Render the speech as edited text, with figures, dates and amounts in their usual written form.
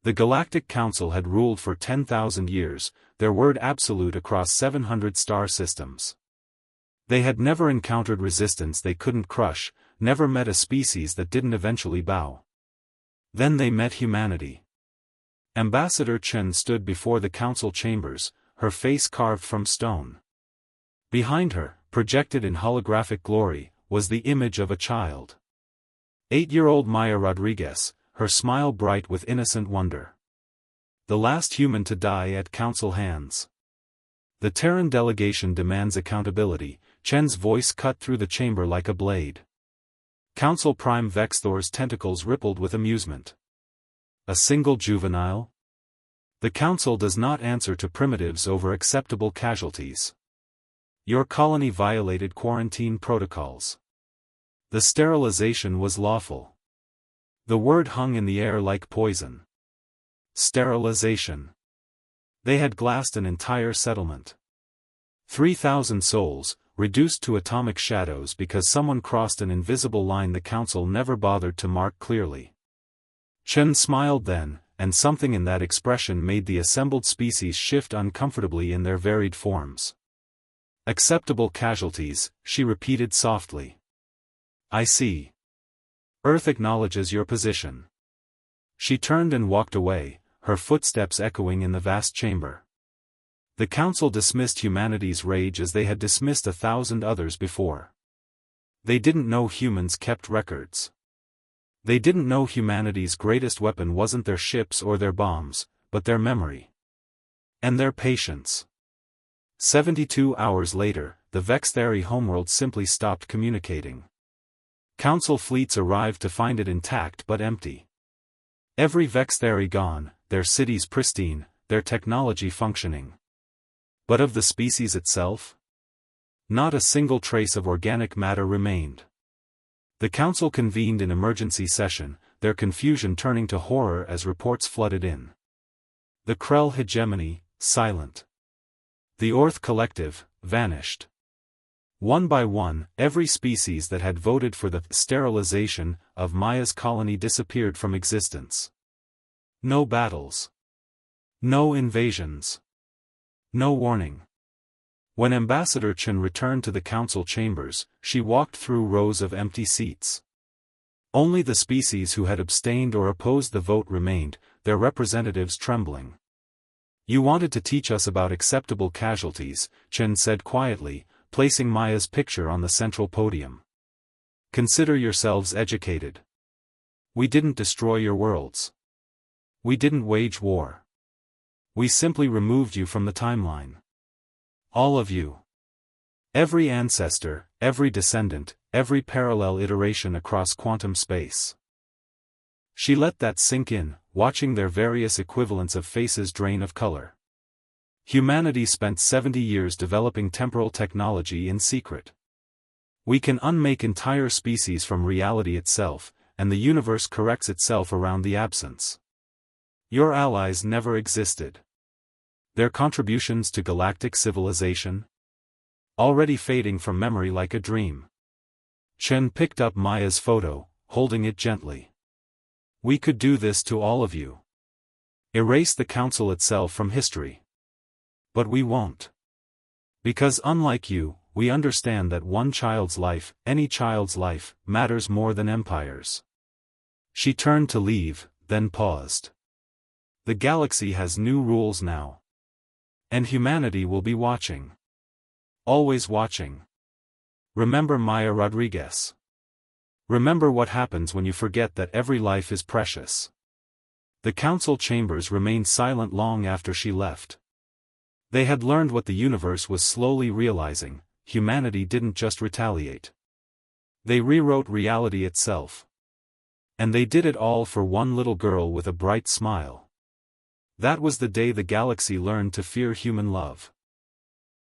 The Galactic Council had ruled for 10,000 years, their word absolute across 700 star systems. They had never encountered resistance they couldn't crush, never met a species that didn't eventually bow. Then they met humanity. Ambassador Chen stood before the council chambers, her face carved from stone. Behind her, projected in holographic glory, was the image of a child. 8-year-old Maya Rodriguez, her smile bright with innocent wonder. The last human to die at council hands. The Terran delegation demands accountability. Chen's voice cut through the chamber like a blade. Council Prime Vexthor's tentacles rippled with amusement. A single juvenile? The council does not answer to primitives over acceptable casualties. Your colony violated quarantine protocols. The sterilization was lawful. The word hung in the air like poison. Sterilization. They had glassed an entire settlement. 3,000 souls, reduced to atomic shadows because someone crossed an invisible line the council never bothered to mark clearly. Chen smiled then, and something in that expression made the assembled species shift uncomfortably in their varied forms. Acceptable casualties, she repeated softly. I see. Earth acknowledges your position. She turned and walked away, her footsteps echoing in the vast chamber. The council dismissed humanity's rage as they had dismissed 1,000 others before. They didn't know humans kept records. They didn't know humanity's greatest weapon wasn't their ships or their bombs, but their memory. And their patience. 72 hours later, the Vexthari homeworld simply stopped communicating. Council fleets arrived to find it intact but empty. Every Vexthari gone, their cities pristine, their technology functioning. But of the species itself? Not a single trace of organic matter remained. The council convened in emergency session, their confusion turning to horror as reports flooded in. The Krell hegemony, silent. The Orth collective, vanished. One by one, every species that had voted for the sterilization of Maya's colony disappeared from existence. No battles. No invasions. No warning. When Ambassador Chen returned to the council chambers, she walked through rows of empty seats. Only the species who had abstained or opposed the vote remained, their representatives trembling. You wanted to teach us about acceptable casualties, Chen said quietly, placing Maya's picture on the central podium. Consider yourselves educated. We didn't destroy your worlds. We didn't wage war. We simply removed you from the timeline. All of you. Every ancestor, every descendant, every parallel iteration across quantum space. She let that sink in, watching their various equivalents of faces drain of color. Humanity spent 70 years developing temporal technology in secret. We can unmake entire species from reality itself, and the universe corrects itself around the absence. Your allies never existed. Their contributions to galactic civilization? Already fading from memory like a dream. Chen picked up Maya's photo, holding it gently. We could do this to all of you. Erase the council itself from history. But we won't. Because unlike you, we understand that one child's life, any child's life, matters more than empires. She turned to leave, then paused. The galaxy has new rules now. And humanity will be watching. Always watching. Remember Maya Rodriguez. Remember what happens when you forget that every life is precious. The council chambers remained silent long after she left. They had learned what the universe was slowly realizing: humanity didn't just retaliate. They rewrote reality itself. And they did it all for one little girl with a bright smile. That was the day the galaxy learned to fear human love.